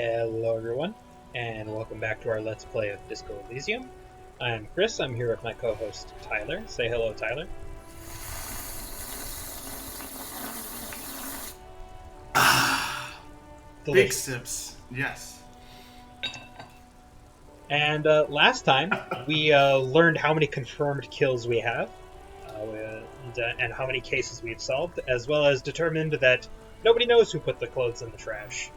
Hello everyone, and welcome back to our Let's Play of Disco Elysium. I'm Chris, I'm here with my co-host Tyler. Say hello, Tyler. Big sips, yes. And last time, we learned how many confirmed kills we have, and how many cases we've solved, as well as determined that nobody knows who put the clothes in the trash.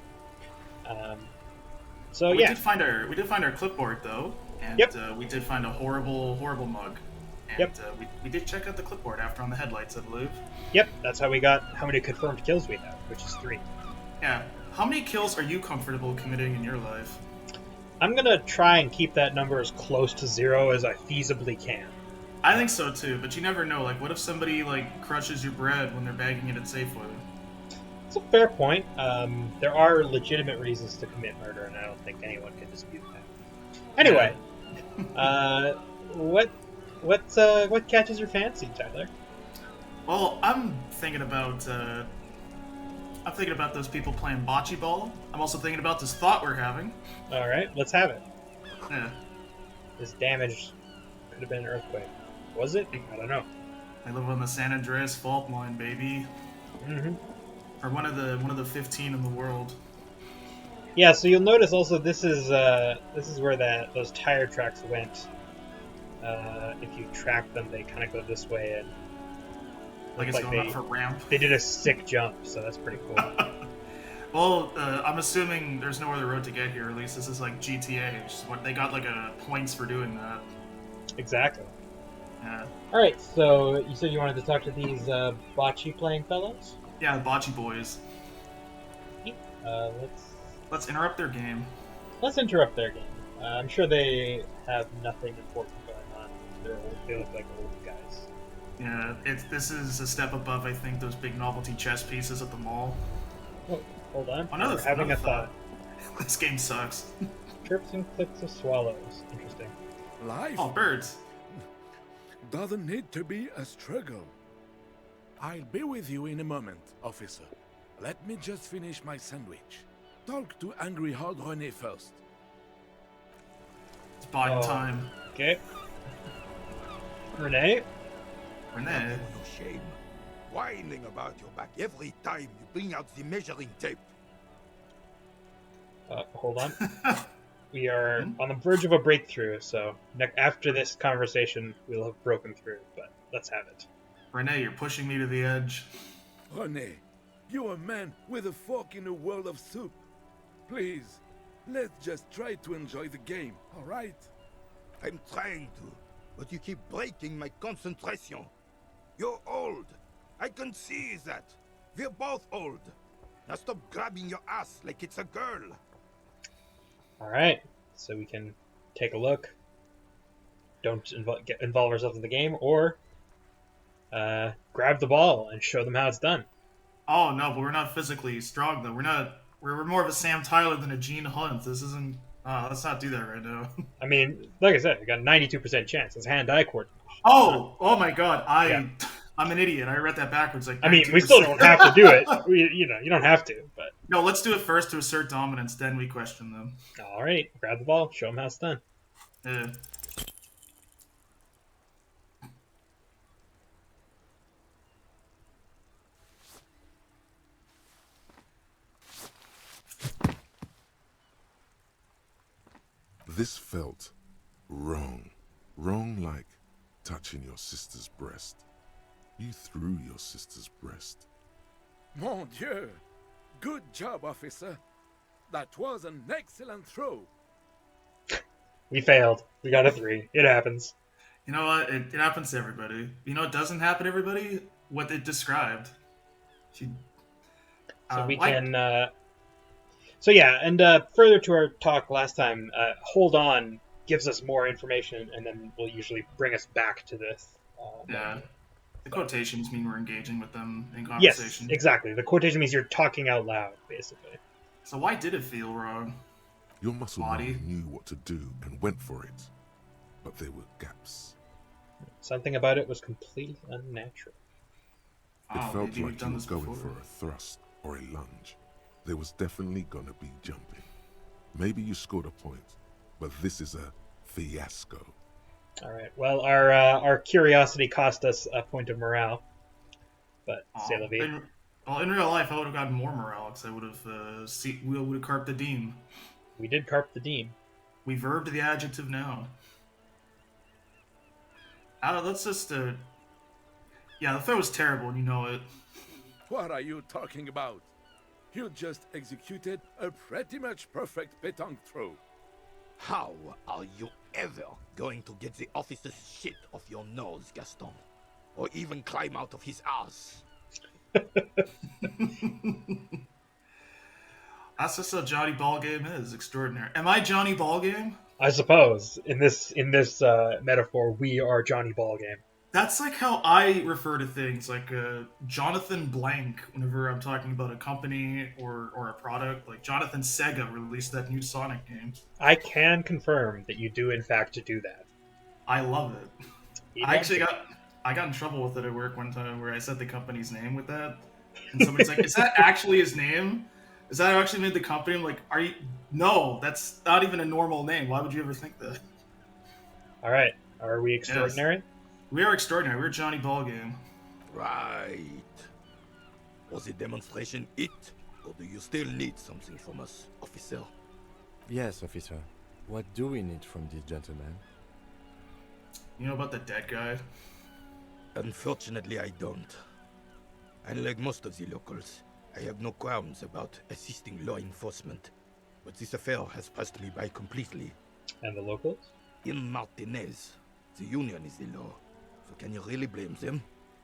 We did find our clipboard though, and Yep. We did find a horrible mug, and Yep. We did check out the clipboard after on the headlights, I believe. Yep, that's how we got how many confirmed kills we have, which is 3. Yeah. How many kills are you comfortable committing in your life? I'm gonna try and keep that number as close to 0 as I feasibly can. I think so too, but you never know. Like, what if somebody crushes your bread when they're bagging it at Safeway? It's a fair point. There are legitimate reasons to commit murder, and I don't think anyone can dispute that. Anyway, what catches your fancy, Tyler? Well, I'm thinking about those people playing bocce ball. I'm also thinking about this thought we're having. All right, let's have it. Yeah. This damage could have been an earthquake. Was it? I don't know. I live on the San Andreas fault line, baby. Mm-hmm. Or one of the 15 in the world. Yeah, so you'll notice also this is where those tire tracks went. If you track them, they kind of go this way, and like it's going up a ramp. They did a sick jump, so that's pretty cool. Well, I'm assuming there's no other road to get here. At least this is like GTA. They got points for doing that. Exactly. Yeah. All right. So you said you wanted to talk to these bocce playing fellows? Yeah, the bocce boys. Let's interrupt their game. Let's interrupt their game. I'm sure they have nothing important going on. They look like old guys. Yeah, this is a step above, I think, those big novelty chess pieces at the mall. Oh, hold on. Another having a thought. This game sucks. Chirps and clicks of swallows. Interesting. Life? Oh, birds. Doesn't need to be a struggle. I'll be with you in a moment, officer. Let me just finish my sandwich. Talk to Angry Hard René first. It's buying time. Okay. René? René? No shame. Whining about your back every time you bring out the measuring tape. Hold on. We are on the verge of a breakthrough, so after this conversation, we'll have broken through, but let's have it. René, you're pushing me to the edge. René, you're a man with a fork in a world of soup. Please, let's just try to enjoy the game, all right? I'm trying to, but you keep breaking my concentration. You're old. I can see that. We're both old. Now stop grabbing your ass like it's a girl. All right, so we can take a look. Don't involve ourselves in the game, or grab the ball and show them how it's done. Oh no, but we're not physically strong though. We're more of a Sam Tyler than a Gene Hunt. This isn't. Let's not do that right now. I mean, like I said, I got a 92% chance. It's hand-eye coordination. Oh my God! I'm an idiot. I read that backwards. I mean, we still don't have to do it. You don't have to, but no. Let's do it first to assert dominance. Then we question them. All right, grab the ball. Show them how it's done. Yeah. This felt wrong. Wrong like touching your sister's breast. You threw your sister's breast. Mon Dieu! Good job, officer. That was an excellent throw. We failed. We got a 3. It happens. You know what? It happens to everybody. You know what doesn't happen to everybody? What it described. So we can... So yeah, and further to our talk last time, hold on gives us more information, and then will usually bring us back to this. Yeah. The quotations mean we're engaging with them in conversation. Yes, exactly. The quotation means you're talking out loud, basically. So why did it feel wrong? Your muscle memory knew what to do and went for it, but there were gaps. Something about it was completely unnatural. It felt like you were going for a thrust or a lunge. There was definitely gonna be jumping. Maybe you scored a point, but this is a fiasco. All right. Well, our curiosity cost us a point of morale, but c'est la vie. In real life, I would have gotten more morale because I would have we would have carped the diem. We did carp the diem. We verbed the adjective noun. Let's just yeah, the throw was terrible, and you know it. What are you talking about? You just executed a pretty much perfect pétanque throw. How are you ever going to get the officer's shit off your nose, Gaston? Or even climb out of his ass? That's just how Johnny Ballgame is. Extraordinary. Am I Johnny Ballgame? I suppose in this metaphor, we are Johnny Ballgame. That's like how I refer to things, like Jonathan Blank, whenever I'm talking about a company or a product. Like Jonathan Sega released that new Sonic game. I can confirm that you do, in fact, do that. I love it. I got in trouble with it at work one time where I said the company's name with that. And somebody's like, is that actually his name? Is that actually made the company? I'm like, are you? No, that's not even a normal name. Why would you ever think that? All right. Are we extraordinary? Yes. We are extraordinary. We're Johnny Ballgame. Right. Was the demonstration it? Or do you still need something from us, officer? Yes, officer. What do we need from this gentleman? You know about the dead guy? Unfortunately, I don't. Unlike most of the locals, I have no qualms about assisting law enforcement. But this affair has passed me by completely. And the locals? In Martinez, the union is the law. So can you really blame them?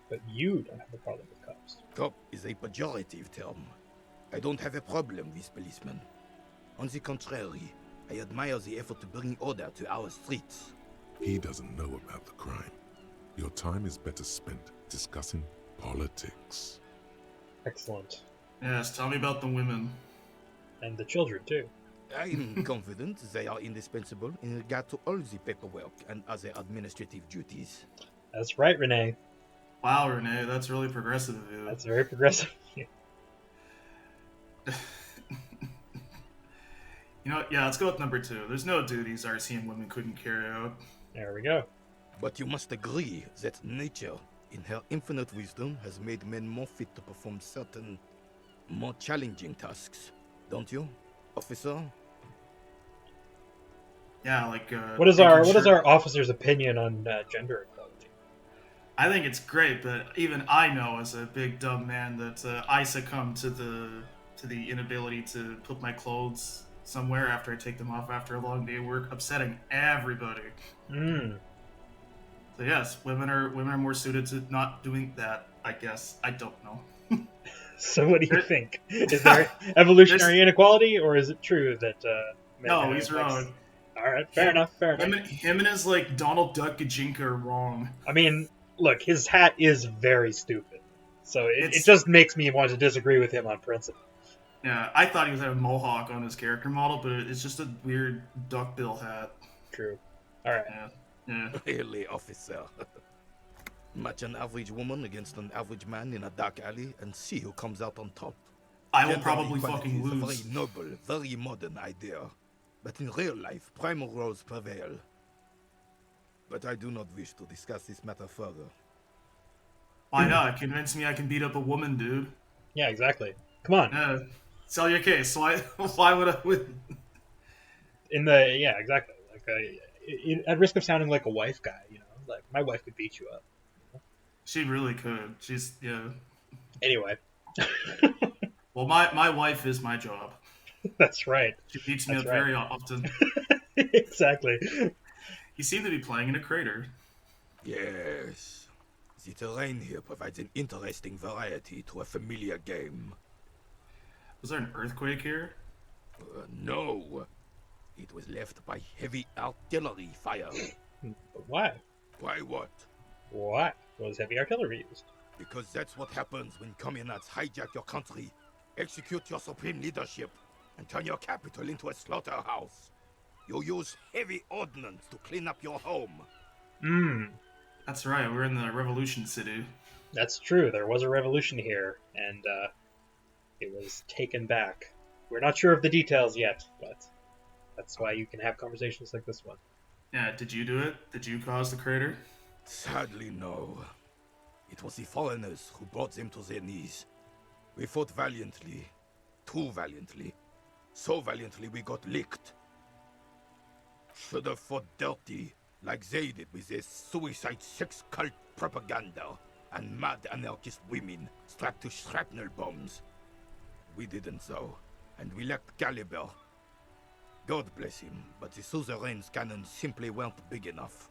But you don't have a problem with cops. Cop is a pejorative term. I don't have a problem with policemen. On the contrary, I admire the effort to bring order to our streets. He doesn't know about the crime. Your time is better spent discussing politics. Excellent. Yes, tell me about the women. And the children, too. I'm confident they are indispensable in regard to all the paperwork and other administrative duties. That's right, René. Wow, René, that's really progressive of you. That's very progressive. You know what? Yeah, let's go with number 2. There's no duties RCM women couldn't carry out. There we go. But you must agree that nature, in her infinite wisdom, has made men more fit to perform certain, more challenging tasks. Don't you, officer? Yeah, like what is our officer's opinion on gender equality? I think it's great, but even I know as a big dumb man that I succumb to the inability to put my clothes somewhere after I take them off after a long day of work, upsetting everybody. So yes, women are more suited to not doing that, I guess. I don't know. So what do you think? Is there evolutionary inequality, or is it true that men No, he's wrong. All right, fair enough. Him and his like Donald Duck Gajinka are wrong. I mean, look, his hat is very stupid, so it just makes me want to disagree with him on principle. Yeah, I thought he was having a mohawk on his character model, but it's just a weird duckbill hat. True. All right. Yeah. Really, officer. Match an average woman against an average man in a dark alley and see who comes out on top. I will Gender probably equality fucking is lose. a very noble, very modern idea. But in real life, primal roles prevail. But I do not wish to discuss this matter further. Why not? Convince me I can beat up a woman, dude. Yeah, exactly. Come on. Yeah. Sell your case. Why would I win? Yeah, exactly. Like, at risk of sounding like a wife guy, like my wife could beat you up. She really could. She's Anyway. Well, my wife is my job. That's right. She beats me up very often. Exactly. You seem to be playing in a crater. Yes. The terrain here provides an interesting variety to a familiar game. Was there an earthquake here? No. It was left by heavy artillery fire. But why? Why what? Why was heavy artillery used? Because that's what happens when communards hijack your country, execute your supreme leadership, and turn your capital into a slaughterhouse. You use heavy ordnance to clean up your home. That's right, we're in the Revolution City. That's true, there was a revolution here, and it was taken back. We're not sure of the details yet, but That's why you can have conversations like this one. Yeah, did you do it? Did you cause the crater? Sadly, no. It was the foreigners who brought them to their knees. We fought valiantly. Too valiantly. So valiantly we got licked. Should have fought dirty, like they did with their suicide sex cult propaganda and mad anarchist women strapped to shrapnel bombs. We didn't though, and we lacked caliber. God bless him, but the suzerain's cannons simply weren't big enough.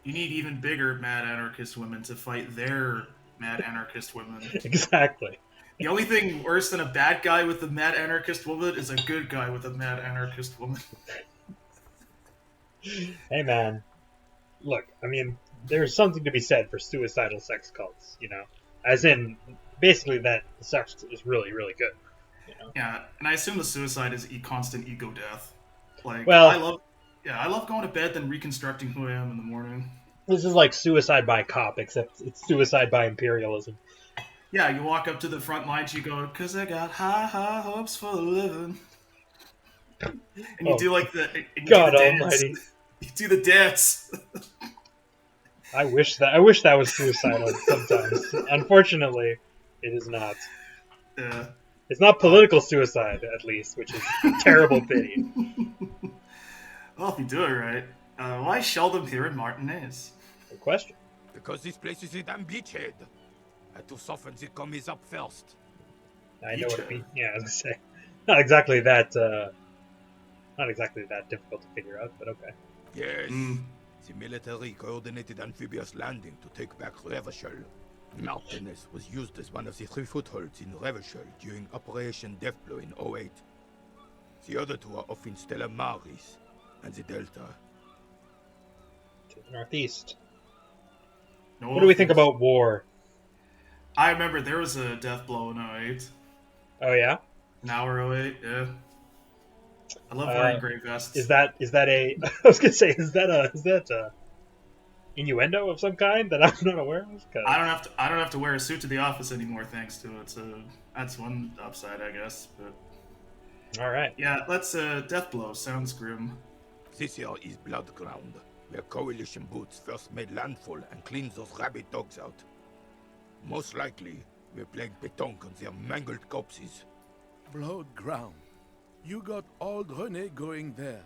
You need even bigger mad anarchist women to fight their mad anarchist women. Exactly. The only thing worse than a bad guy with a mad anarchist woman is a good guy with a mad anarchist woman. Hey man, look, I mean, there's something to be said for suicidal sex cults, you know? As in, basically that the sex is really, really good, you know? Yeah, and I assume the suicide is constant ego death. Like, Well, I love going to bed then reconstructing who I am in the morning. this is like suicide by cop, except it's suicide by imperialism. Yeah, you walk up to the front lines, you go, "'Cause I got high, high hopes for the living." And you do like the God do the dance. almighty. You do the dance. I wish that was suicidal sometimes. Unfortunately, it is not. Yeah. It's not political suicide, at least, which is a terrible pity. Well, if you do it right, why Sheldon here in Martinez? Good question. Because this place is a damn beachhead. Had to soften the commies up first. I know what it means. Yeah, I was gonna say, not exactly that difficult to figure out, but okay. Yes. The military coordinated amphibious landing to take back Revachol. Martinez was used as one of the 3 footholds in Revachol during Operation Deathblow in 08. The other 2 are off in Stella Maris and the Delta. To the northeast. No What do we think offense. about war? I remember there was a death blow in 08. Oh yeah? An hour 08, yeah. I love wearing gray vests. Is that a? I was gonna say, is that a innuendo of some kind that I'm not aware of? I don't have to wear a suit to the office anymore thanks to it. So that's one upside, I guess. But all right. yeah, let's death blow sounds grim. This here is Blood Ground, where coalition boots first made landfall and cleaned those rabid dogs out. Most likely, we played Pétanque on their mangled corpses. Blood ground. You got old René going there.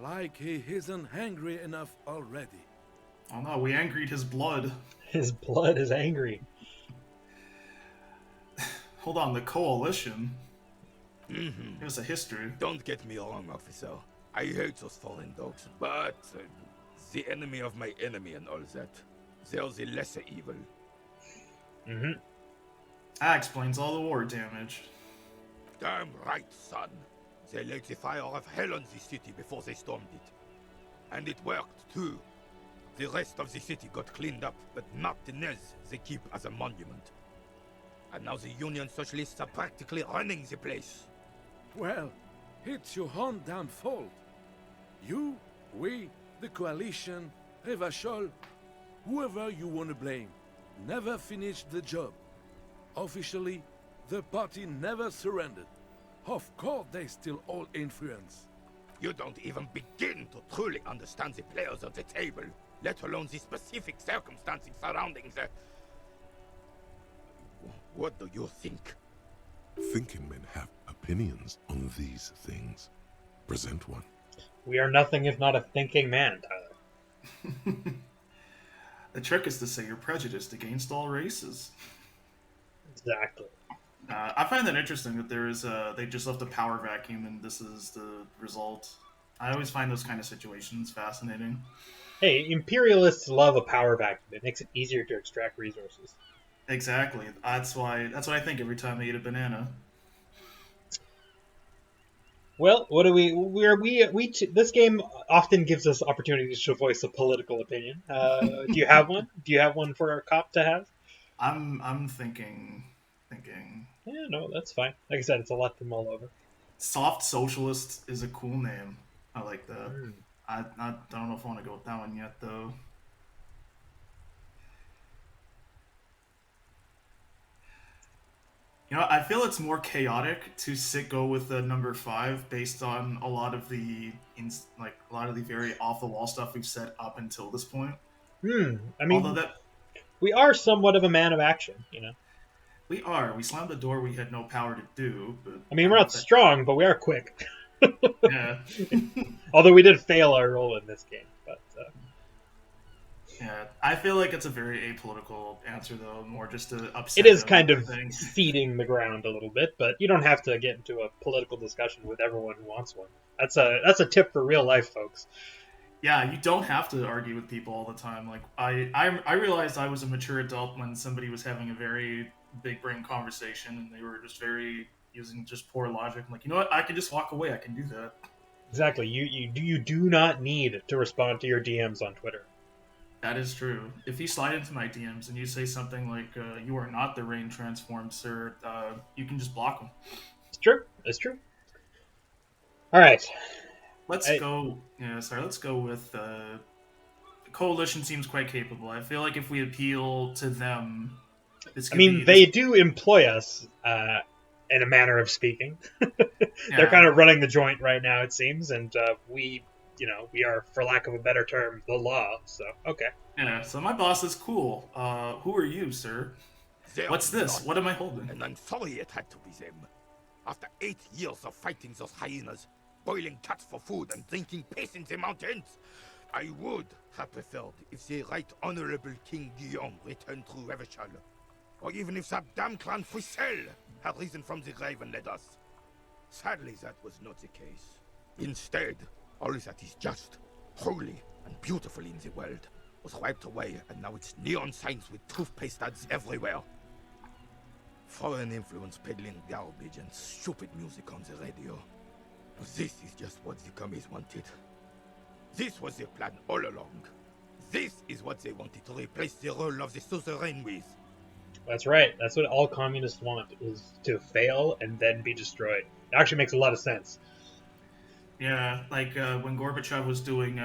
Like he isn't hungry enough already. Oh no, we angried his blood. His blood is angry. Hold on, the coalition? It was a history. Don't get me wrong, officer. I hate those foreign dogs, but the enemy of my enemy and all that. They're the lesser evil. That explains all the war damage. Damn right, son. They laid the fire of hell on the city before they stormed it. And it worked, too. The rest of the city got cleaned up, but Martinez they keep as a monument. And now the Union Socialists are practically running the place. Well, it's your own damn fault. You, we, the coalition, Revachol, whoever you want to blame, never finished the job. Officially, the party never surrendered. Of course, they still all influence. You don't even begin to truly understand the players at the table, let alone the specific circumstances surrounding the... What do you think? Thinking men have opinions on these things. Present one. We are nothing if not a thinking man, Tyler. The trick is to say you're prejudiced against all races. Exactly. I find that interesting that there is they just left a power vacuum and this is the result. I always find those kind of situations fascinating. Hey, imperialists love a power vacuum. It makes it easier to extract resources. Exactly. That's what I think every time I eat a banana. Well, what do this game often gives us opportunities to voice a political opinion. Do you have one? Do you have one for our cop to have? I'm thinking. Yeah, no, that's fine. Like I said, it's a lot from all over. Soft Socialist is a cool name. I like that. I don't know if I want to go with that one yet, though. You know, I feel it's more chaotic to go with the number 5 based on a lot of a lot of the very off the wall stuff we've said up until this point. I Although mean, that we are somewhat of a man of action, you know. we slammed the door we had no power to do, but I mean, I we're don't know not if that. strong, but we are quick. Yeah, Although we did fail our role in this game, but yeah. I feel like it's a very apolitical answer, though, more just to it upset is him. kind I of think. seeding the ground a little bit. But you don't have to get into a political discussion with everyone who wants one. That's a tip for real life folks. Yeah, you don't have to argue with people all the time. Like I realized I was a mature adult when somebody was having a very big brain conversation and they were just very using just poor logic. I'm like, you know what? I can just walk away. I can do that. Exactly. You do not need to respond to your DMs on Twitter. That is true. If you slide into my DMs and you say something like, "You are not the rain transformed, sir," you can just block them. It's true. It's true. All right. Let's go. Yeah, sorry. Let's go with the coalition. Seems quite capable. I feel like if we appeal to them, this I could mean, be. they do employ us, in a manner of speaking. They're kind of running the joint right now, it seems, and we are, for lack of a better term, the law. So, okay. Yeah, so my boss is cool. Who are you, sir? They're What's this? not, What am I holding? and I'm sorry it had to be them. After 8 years of fighting those hyenas, boiling cats for food and drinking piss in the mountains, I would have preferred if the Right Honorable King Guillaume returned through Revachol, or even if that damn clan Frisel had risen from the grave and led us. Sadly, that was not the case. Instead, all that is just, holy, and beautiful in the world was wiped away, and now it's neon signs with toothpaste ads everywhere. Foreign influence peddling garbage and stupid music on the radio. This is just what the commies wanted. This was their plan all along. This is what they wanted to replace the role of the suzerain with. That's right. That's what all communists want, is to fail and then be destroyed. It actually makes a lot of sense. Yeah, like when Gorbachev was doing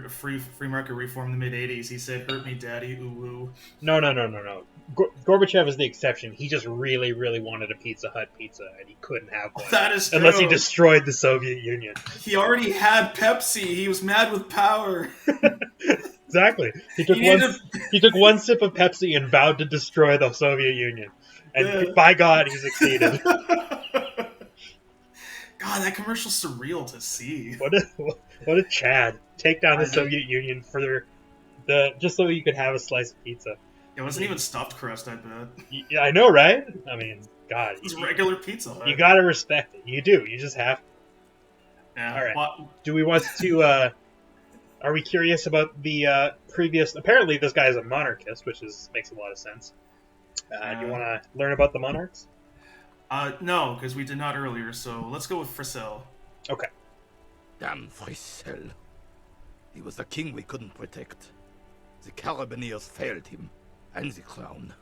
free market reform in the mid '80s, he said, "Hurt me, daddy, ooh woo." No. Gorbachev is the exception. He just really, really wanted a Pizza Hut pizza, and he couldn't have one. That is true. Unless he destroyed the Soviet Union. He already had Pepsi. He was mad with power. Exactly. He took one sip of Pepsi and vowed to destroy the Soviet Union. And by God, he succeeded. God, that commercial's surreal to see. What a Chad. Take down the Soviet Union for just so you could have a slice of pizza. It wasn't even stuffed crust, I bet. Yeah, I know, right? I mean, God. It's regular pizza. Right? You gotta respect it. You do. You just have to. Yeah. All right. Well, do we want to... are we curious about the previous... Apparently this guy is a monarchist, which makes a lot of sense. Do you want to learn about the monarchs? No, because we did not earlier, so let's go with Frisel. Okay. Damn Frisel. He was the king we couldn't protect. The Carabineers failed him, and the crown.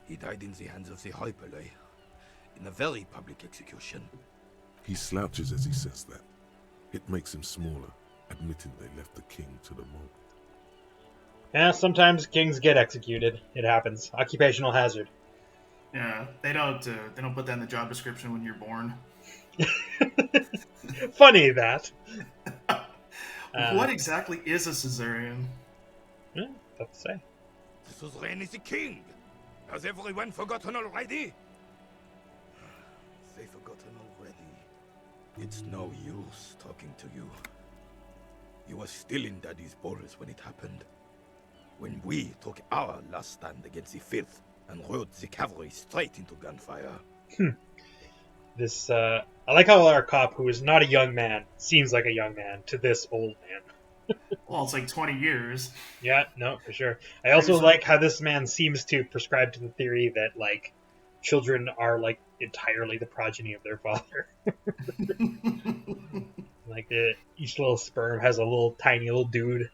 He died in the hands of the Hyperlay, in a very public execution. He slouches as he says that. It makes him smaller, admitting they left the king to the mob. Yeah, sometimes kings get executed. It happens. Occupational hazard. Yeah, they don't put that in the job description when you're born. Funny that. What exactly is a Caesarean? Yeah, tough to say. The suzerain is the king. Has everyone forgotten already? They've forgotten already. It's no use talking to you. You were still in Daddy's balls when it happened. When we took our last stand against the Filth and rode the cavalry straight into gunfire. I like how our cop, who is not a young man, seems like a young man to this old man. Well, it's like 20 years. Yeah, no, for sure. I also like how this man seems to prescribe to the theory that, like, children are, like, entirely the progeny of their father. Like, each little sperm has a little tiny little dude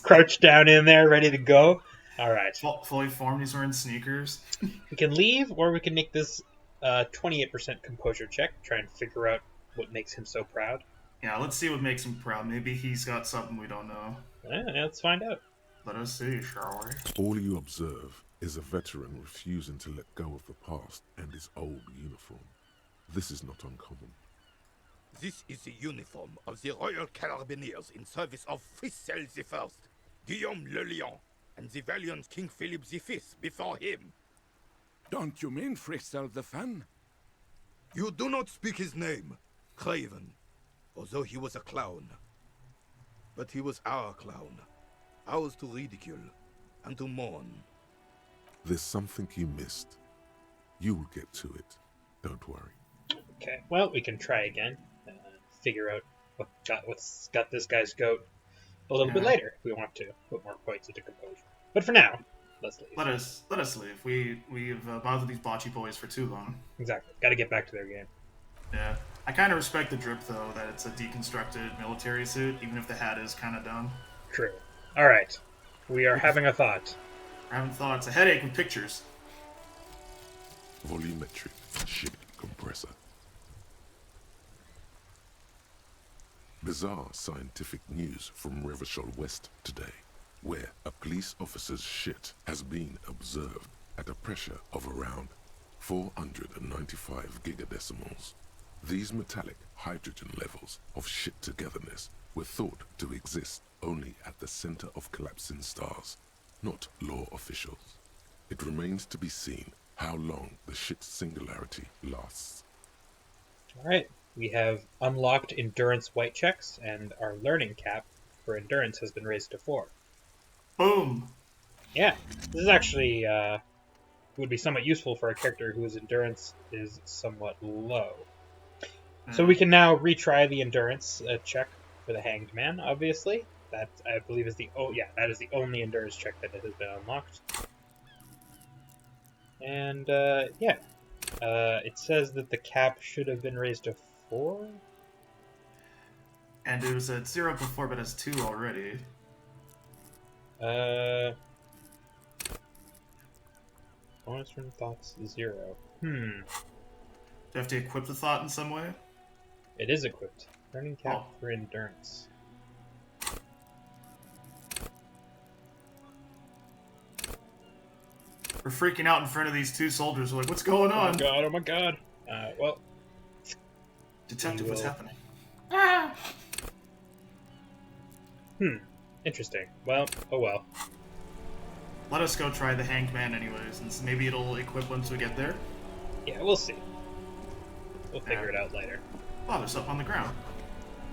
crouched down in there, ready to go. All right. Fully formed, he's wearing sneakers. We can leave, or we can make this 28% composure check, try and figure out what makes him so proud. Yeah, let's see what makes him proud. Maybe he's got something we don't know. Yeah, let's find out. Let us see, shall we? All you observe is a veteran refusing to let go of the past and his old uniform. This is not uncommon. This is the uniform of the Royal Carabineers in service of Frissel I, Guillaume le Lion, and the valiant King Philip V before him. Don't you mean Frissel the Fan? You do not speak his name, Craven, although he was a clown. But he was our clown, ours to ridicule and to mourn. There's something you missed. You will get to it. Don't worry. Okay, well, we can try again. Figure out what's got this guy's goat a little bit later if we want to put more points into composure. But for now, let's leave. Let us leave. We've bothered these bocce boys for too long. Exactly. Got to get back to their game. Yeah. I kind of respect the drip, though, that it's a deconstructed military suit, even if the hat is kind of dumb. True. All right. We are having a thought. I haven't thought. It's a headache with pictures. Volumetric Shit Compressor. Bizarre scientific news from Revachol West today, where a police officer's shit has been observed at a pressure of around 495 giga-decimals. These metallic hydrogen levels of shit-togetherness were thought to exist only at the center of collapsing stars, not law officials. It remains to be seen how long the shit-singularity lasts. All right. We have unlocked endurance white checks, and our learning cap for endurance has been raised to 4. Boom! Yeah, this is actually would be somewhat useful for a character whose endurance is somewhat low. So we can now retry the endurance check for the Hanged Man. Obviously, that I believe is the only endurance check that has been unlocked. And it says that the cap should have been raised to 4. And it was at 0 before, but it's 2 already. Bonus from thoughts 0. Do you have to equip the thought in some way? It is equipped. Learning cap for endurance. We're freaking out in front of these 2 soldiers. We're like, what's going on? Oh my god. Well. Detective, what's happening? Interesting. Well, oh well. Let us go try the Hanged Man anyways, and maybe it'll equip once we get there. Yeah, we'll see. We'll figure it out later. Oh, there's something on the ground.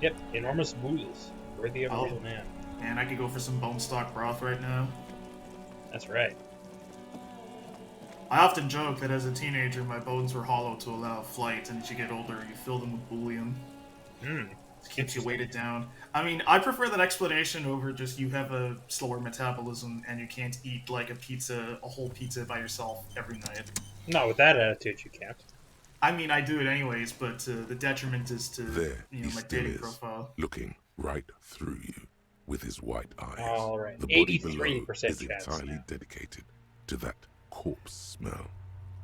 Yep, enormous bulls. Worthy of a real man. Man, I could go for some bone stock broth right now. That's right. I often joke that as a teenager, my bones were hollow to allow flight, and as you get older, you fill them with bullion. It keeps you weighted down. I mean, I prefer that explanation over just you have a slower metabolism and you can't eat like a whole pizza by yourself every night. No, with that attitude, you can't. I mean, I do it anyways, but the detriment is to my dating profile. Looking right through you with his white eyes. All right, the body 83% below is chance entirely now. dedicated to that corpse smell.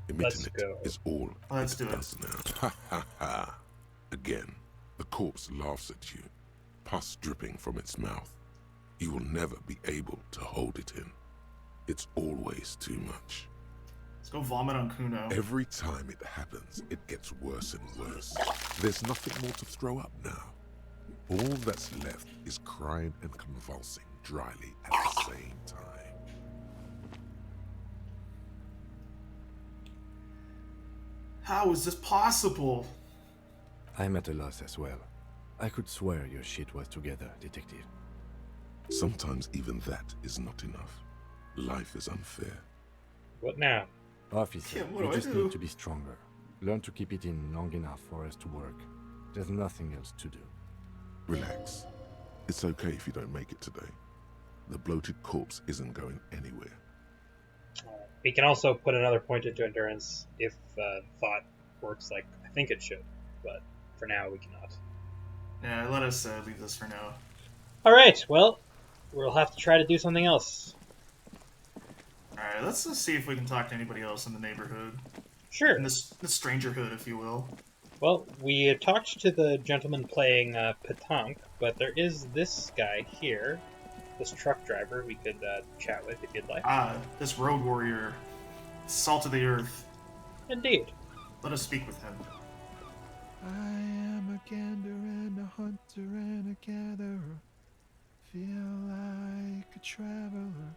Let's Emitting go. it is all Let's it do it. does now. Ha ha ha. Again, the corpse laughs at you, pus dripping from its mouth. You will never be able to hold it in. It's always too much. Let's go vomit on Kuno. Every time it happens, it gets worse and worse. There's nothing more to throw up now. All that's left is crying and convulsing dryly at the same time. How is this possible? I'm at a loss as well. I could swear your shit was together, detective. Sometimes even that is not enough. Life is unfair. What now? Officer, Yeah, what you do I just do? need to be stronger. Learn to keep it in long enough for us to work. There's nothing else to do. Relax. It's okay if you don't make it today. The bloated corpse isn't going anywhere. We can also put another point into endurance if thought works like I think it should, but for now we cannot. Yeah, let us leave this for now. All right, well, we'll have to try to do something else. Alright, let's just see if we can talk to anybody else in the neighborhood. Sure. In this strangerhood, if you will. Well, we talked to the gentleman playing Petanque, but there is this guy here this truck driver we could chat with if you'd like. This road warrior, salt of the earth. Indeed. Let us speak with him. I am a gander and a hunter and a gatherer. Feel like a traveler.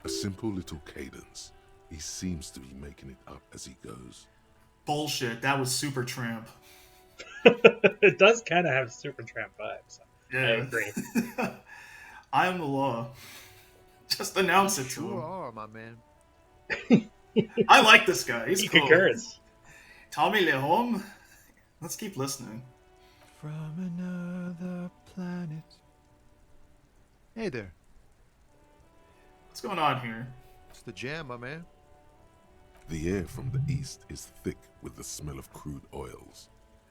A simple little cadence. He seems to be making it up as he goes. Bullshit, that was Supertramp. It does kind of have Supertramp vibes. Yeah. I agree. I am the law. Just announce it to Sure him. are, my man. I like this guy. He's He cool. concurs. Tommy Lehom. Let's keep listening. From another planet. Hey there. What's going on here? It's the jam, my man. The air from the east is thick with the smell of crude oils,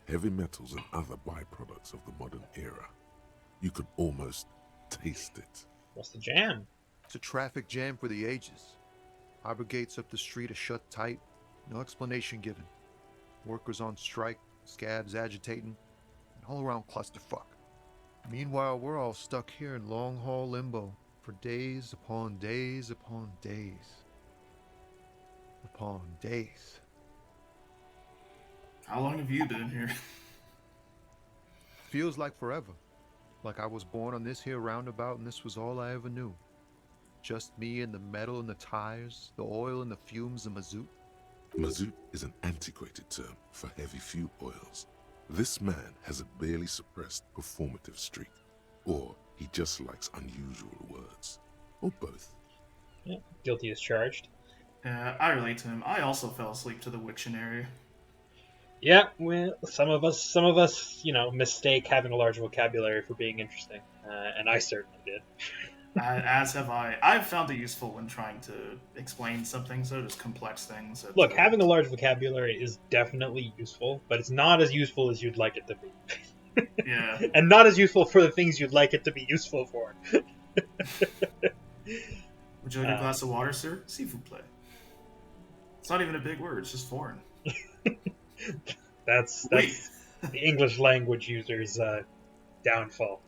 heavy metals and other byproducts of the modern era. You could almost taste it. What's the jam? It's a traffic jam for the ages. Harbor gates up the street are shut tight. No explanation given. Workers on strike, scabs agitating, an all-around clusterfuck. Meanwhile, we're all stuck here in long-haul limbo for days upon days upon days. Upon days. How long have you been here? Feels like forever. Like I was born on this here roundabout and this was all I ever knew. Just me and the metal and the tires, the oil and the fumes of mazout. Mazout is an antiquated term for heavy fuel oils. This man has a barely suppressed performative streak, or he just likes unusual words, or both. Yeah, guilty as charged. I relate to him. I also fell asleep to the Wiktionary. Yeah, well, some of us, mistake having a large vocabulary for being interesting, and I certainly did. As have I. I've found it useful when trying to explain something, so just complex things. Look, having a large vocabulary is definitely useful, but it's not as useful as you'd like it to be. Yeah. And not as useful for the things you'd like it to be useful for. Would you like a glass of water, sir? S'il vous plaît. It's not even a big word, it's just foreign. That's the English language user's downfall.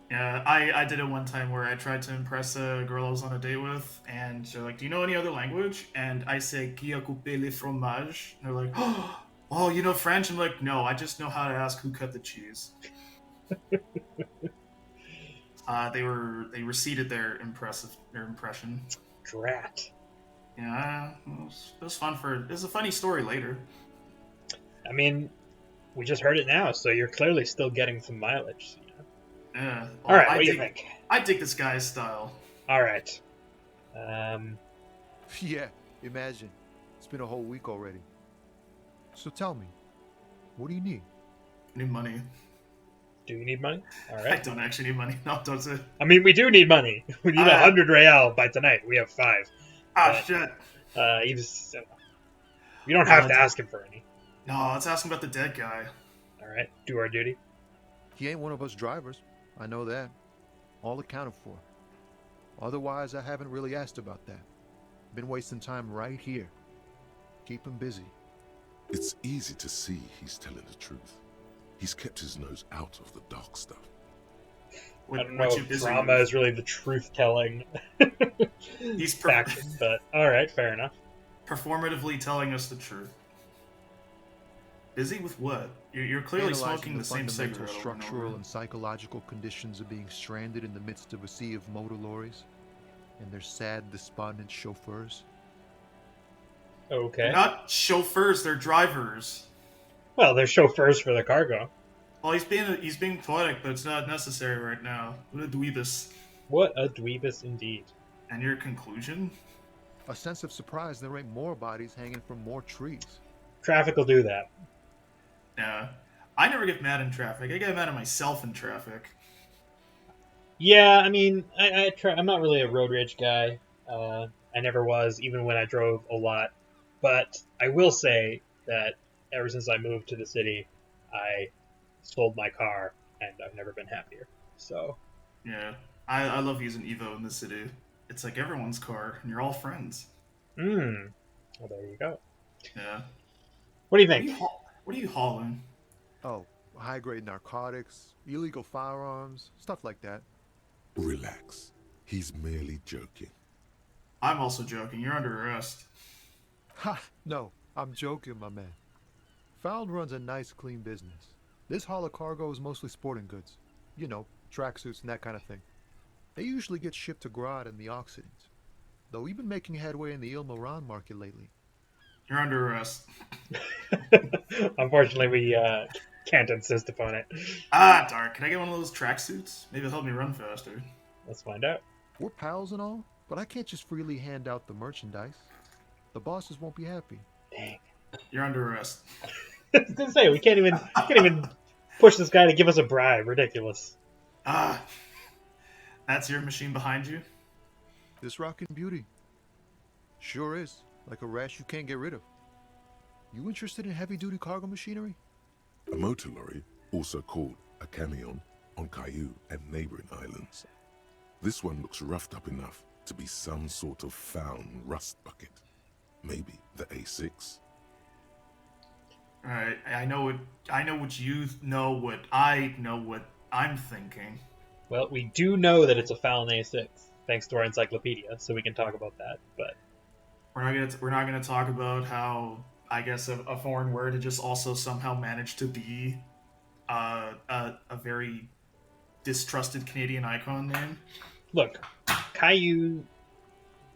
Yeah, I did it one time where I tried to impress a girl I was on a date with, and they're like, do you know any other language? And I say, qui a coupé le fromage? And they're like, oh, you know French? I'm like, no, I just know how to ask who cut the cheese. They receded their impression. Drat. Yeah, it was fun it was a funny story later. I mean, we just heard it now, so you're clearly still getting some mileage. Yeah. Well, All right, what do you think? I dig this guy's style. All right. Yeah, imagine. It's been a whole week already. So tell me, what do you need? I need money. Do you need money? All I right. don't actually need money. No, don't say. I mean, we do need money. We need 100 real by tonight. We have 5. Shit. We don't have to ask him for any. No, let's ask him about the dead guy. All right, do our duty. He ain't one of us drivers. I know that. All accounted for. Otherwise, I haven't really asked about that. Been wasting time right here. Keep him busy. It's easy to see he's telling the truth. He's kept his nose out of the dark stuff. I don't know if drama is really the truth-telling He's faction, but all right, fair enough. Performatively telling us the truth. Busy with what? You're clearly smoking the same cigarette. Structural and psychological conditions of being stranded in the midst of a sea of motor lorries and their sad, despondent chauffeurs. Okay. They're not chauffeurs, they're drivers. Well, they're chauffeurs for the cargo. Well, he's being poetic, but it's not necessary right now. What a dweebus. What a dweebus indeed. And your conclusion? A sense of surprise there ain't more bodies hanging from more trees. Traffic will do that. Yeah. I never get mad in traffic. I get mad at myself in traffic. Yeah, I mean, I'm not really a road rage guy. I never was, even when I drove a lot. But I will say that ever since I moved to the city, I sold my car, and I've never been happier. So. Yeah. I love using Evo in the city. It's like everyone's car, and you're all friends. Well, there you go. Yeah. What do you think? What are you hauling? Oh, high-grade narcotics, illegal firearms, stuff like that. Relax. He's merely joking. I'm also joking. You're under arrest. Ha! No, I'm joking, my man. Found runs a nice, clean business. This haul of cargo is mostly sporting goods. You know, tracksuits and that kind of thing. They usually get shipped to Grodd and the Occident. Though we've been making headway in the Il Moran market lately. You're under arrest. Unfortunately, we can't insist upon it. Ah, darn. Can I get one of those tracksuits? Maybe it'll help me run faster. Let's find out. We're pals and all, but I can't just freely hand out the merchandise. The bosses won't be happy. Dang. You're under arrest. I was gonna say we can't even push this guy to give us a bribe. Ridiculous. Ah, that's your machine behind you? This rockin' beauty. Sure is. Like a rash you can't get rid of. You interested in heavy-duty cargo machinery? A motor lorry, also called a camion, on Caillou and neighboring islands. This one looks roughed up enough to be some sort of found rust bucket. Maybe the A6. Alright, I know what you know, what I know what I'm thinking. Well, we do know that it's a Fallon A6, thanks to our encyclopedia, so we can talk about that. But We're not gonna talk about how I guess a foreign word had just also somehow managed to be a very distrusted Canadian icon name. look, Caillou.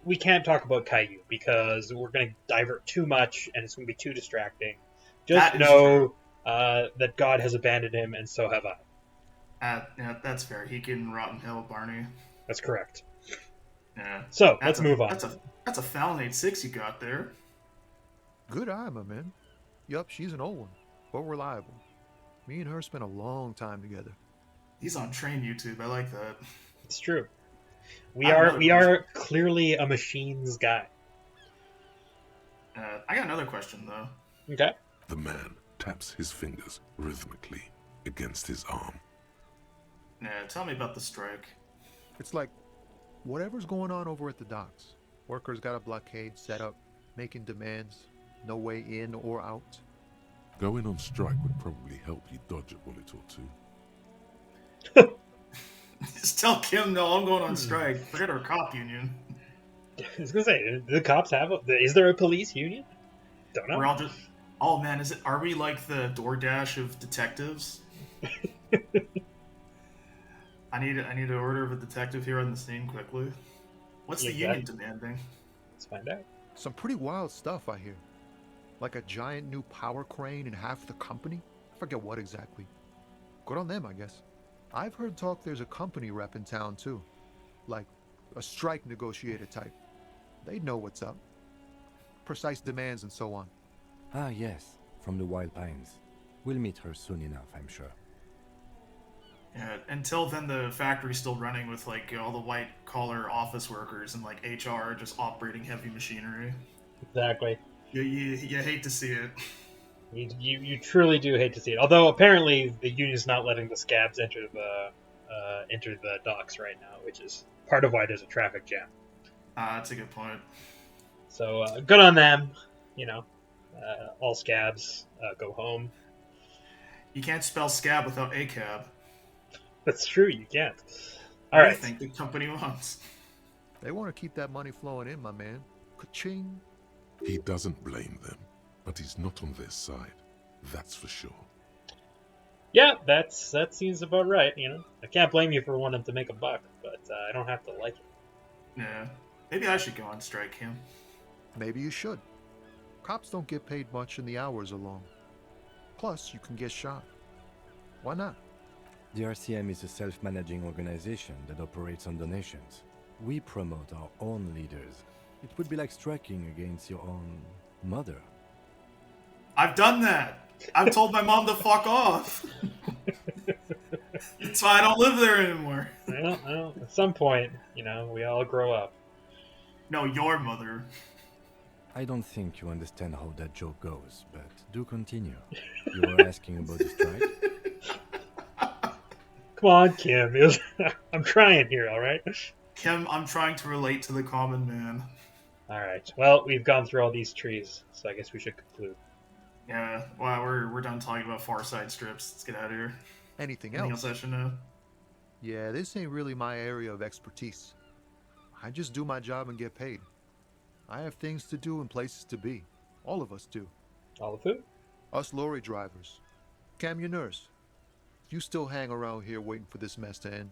We can't talk about Caillou because we're going to divert too much, and it's going to be too distracting. Just know that God has abandoned him, and so have I. Yeah, that's fair. He can Rotten Hill, Barney. That's correct. Yeah. So let's move on. That's a Fallon 8.6 you got there. Good eye, my man. Yup, she's an old one, but reliable. Me and her spent a long time together. He's on Train YouTube. I like that. It's true. We are clearly a machines guy. I got another question though. Okay. The man taps his fingers rhythmically against his arm. Yeah, tell me about the strike. It's like, whatever's going on over at the docks. Workers got a blockade set up, making demands, no way in or out. Going on strike would probably help you dodge a bullet or two. Just tell Kim, no, I'm going on strike. Forget our cop union. I was gonna say, do the cops have is there a police union? Don't know. We're all just. Oh man, are we like the DoorDash of detectives? I need to order of a detective here on the scene quickly. What's the union demanding? Let's find out. Some pretty wild stuff, I hear. Like a giant new power crane in half the company? I forget what exactly. Good on them, I guess. I've heard talk there's a company rep in town, too. Like, a strike negotiator type. They'd know what's up. Precise demands and so on. Ah, yes, from the Wild Pines. We'll meet her soon enough, I'm sure. Yeah, until then the factory's still running with like all the white-collar office workers and like HR just operating heavy machinery. Exactly. You hate to see it. You truly do hate to see it. Although apparently the union's not letting the scabs enter the docks right now, which is part of why there's a traffic jam. That's a good point. So good on them. You know, all scabs go home. You can't spell scab without a cab. That's true. You can't. All All right. right. I think the company wants. They want to keep that money flowing in, my man. Ka-ching. He doesn't blame them, but he's not on their side. That's for sure. Yeah, that seems about right. You know, I can't blame you for wanting to make a buck, but I don't have to like it. Yeah. Maybe I should go on strike, Kim. Maybe you should. Cops don't get paid much and the hours are long. Plus, you can get shot. Why not? The RCM is a self-managing organization that operates on donations. We promote our own leaders. It would be like striking against your own mother. I've done that. I've told my mom to fuck off. That's why I don't live there anymore. Well, at some point, you know, we all grow up. No, your mother. I don't think you understand how that joke goes, but do continue. You were asking about the strike? Come on, Kim. I'm trying here, all right? Kim, I'm trying to relate to the common man. All right. Well, we've gone through all these trees, so I guess we should conclude. Yeah, well, we're done talking about Far Side strips. Let's get out of here. Anything Anything else? else I should know? Yeah, this ain't really my area of expertise. I just do my job and get paid. I have things to do and places to be. All of us do. All the food? Us lorry drivers. Camionneurs. You still hang around here waiting for this mess to end.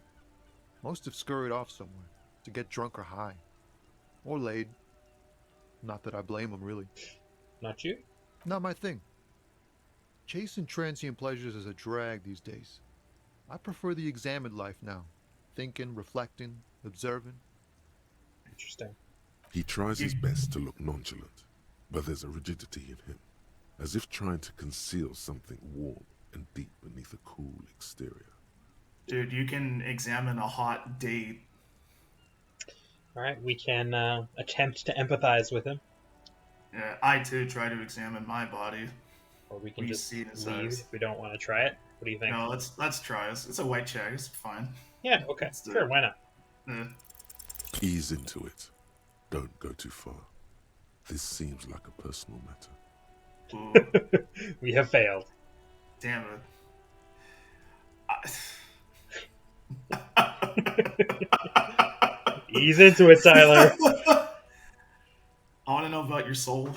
Most have scurried off somewhere to get drunk or high. Or laid. Not that I blame them, really. Not you? Not my thing. Chasing transient pleasures is a drag these days. I prefer the examined life now. Thinking, reflecting, observing. Interesting. He tries his best to look nonchalant, but there's a rigidity in him, as if trying to conceal something warm and deep beneath a cool exterior. Dude, you can examine a hot date. Alright, we can attempt to empathize with him. Yeah, I too try to examine my body. Or we can We just see it as leave eyes. if we don't want to try it. What do you think? No, let's try it. It's a white check. It's fine. Yeah, okay. Let's do Sure, it. why not? Yeah. Ease into it. Don't go too far. This seems like a personal matter. Ooh, We have failed. damn it. Ease into it, Tyler. I want to know about your soul.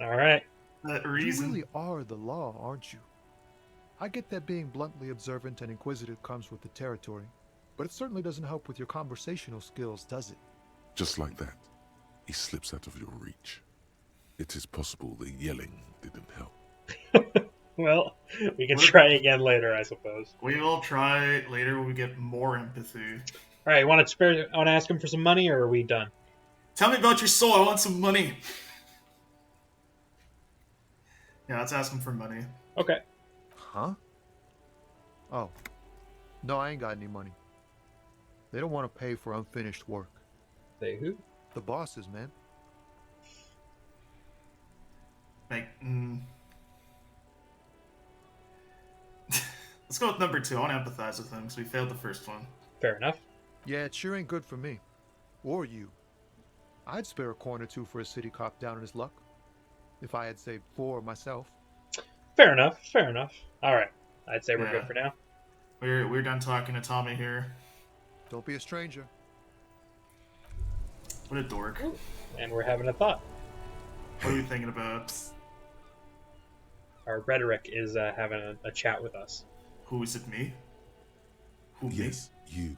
Alright. That You reason. really are the law, aren't you? I get that being bluntly observant and inquisitive comes with the territory, but it certainly doesn't help with your conversational skills, does it? Just like that, he slips out of your reach. It is possible the yelling didn't help. Well, we can try again later, I suppose. We will try later when we get more empathy. Alright, want to ask him for some money, or are we done? Tell me about your soul. I want some money. Yeah, let's ask him for money. Okay. Huh? Oh. No, I ain't got any money. They don't want to pay for unfinished work. They who? The bosses, man. Like, let's go with number 2. I want to empathize with him because we failed the first one. Fair enough. Yeah, it sure ain't good for me. Or you. I'd spare a coin or two for a city cop down in his luck. If I had saved 4 myself. Fair enough. Fair enough. Alright. I'd say we're Yeah. good for now. We're done talking to Tommy here. Don't be a stranger. What a dork. And we're having a thought. What are we thinking about? Our rhetoric is having a chat with us. Who is it, me? Who, me? Yes, you.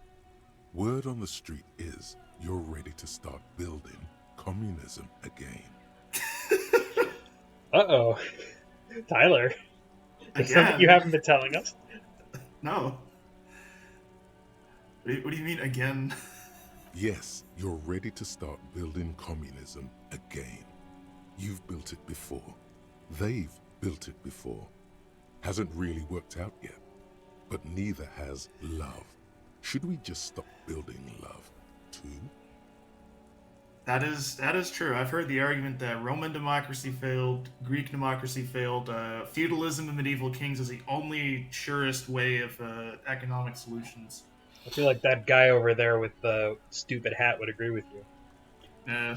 Word on the street is you're ready to start building communism again. Uh-oh. Tyler. There's Again? something you haven't been telling us. No. What do you mean, again? Yes, you're ready to start building communism again. You've built it before. They've built it before. Hasn't really worked out yet. But neither has love. Should we just stop building love, too? That is true. I've heard the argument that Roman democracy failed, Greek democracy failed, feudalism and medieval kings is the only surest way of economic solutions. I feel like that guy over there with the stupid hat would agree with you.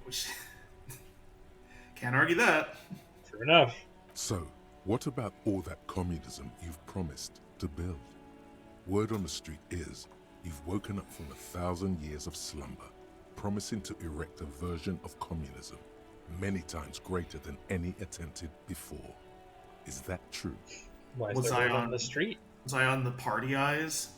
Which can't argue that. True enough. So, what about all that communism you've promised to build? Word on the street is you've woken up from 1,000 years of slumber, promising to erect a version of communism many times greater than any attempted before. Is that true? Why is Was there I word on on- the street? Was I on the party eyes?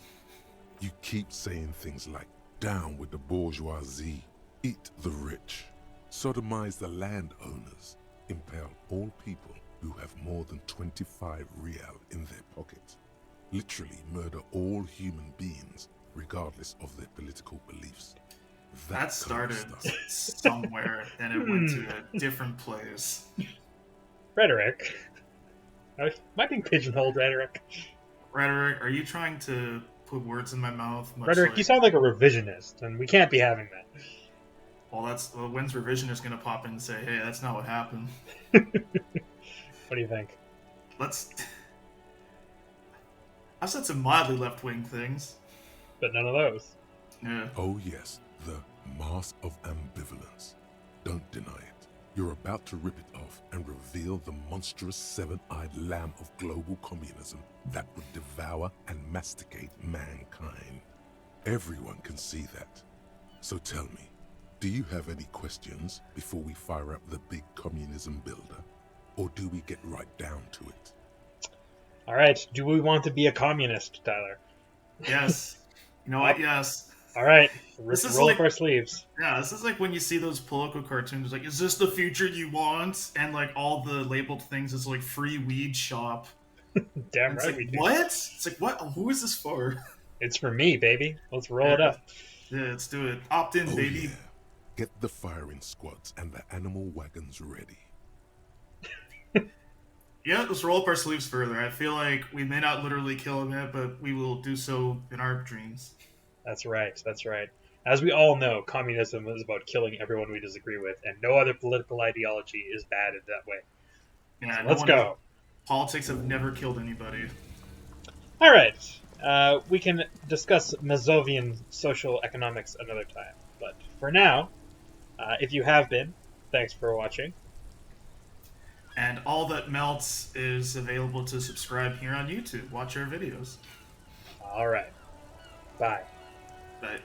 You keep saying things like, down with the bourgeoisie, eat the rich, sodomize the landowners, impale all people who have more than 25 real in their pockets, literally murder all human beings regardless of their political beliefs. That started kind of stuff. somewhere, and it went to a different place. Rhetoric. Am I being pigeonholed, rhetoric? Rhetoric, are you trying to put words in my mouth? Much Rhetoric, like, you sound like a revisionist, and we can't be having that. well, when's revisionist gonna pop in and say, "Hey, that's not what happened"? What do you think? I've said some mildly left-wing things. But none of those. Yeah. Oh yes, the mask of ambivalence. Don't deny it. You're about to rip it off and reveal the monstrous seven-eyed lamb of global communism that would devour and masticate mankind. Everyone can see that. So tell me, do you have any questions before we fire up the big communism builder? Or do we get right down to it? All right. Do we want to be a communist, Tyler? Yes. You know what? Yes. All right. This Let's is roll like- up our sleeves. Yeah, this is like when you see those political cartoons, like, is this the future you want? And like all the labeled things is like free weed shop. Damn And it's right like, we do. what? It's like, what? Who is this for? It's for me, baby. Let's roll it up. Yeah, let's do it. Opt in, baby. Yeah. Get the firing squads and the animal wagons ready. Yeah, let's roll up our sleeves further. I feel like we may not literally kill him yet, but we will do so in our dreams. That's right. That's right. As we all know, communism is about killing everyone we disagree with, and no other political ideology is bad in that way. Yeah, Let's go. Politics have never killed anybody. All right. We can discuss Mazovian social economics another time. But for now, if you have been, thanks for watching. And All That Melts is available to subscribe here on YouTube. Watch our videos. All right. Bye. Bye.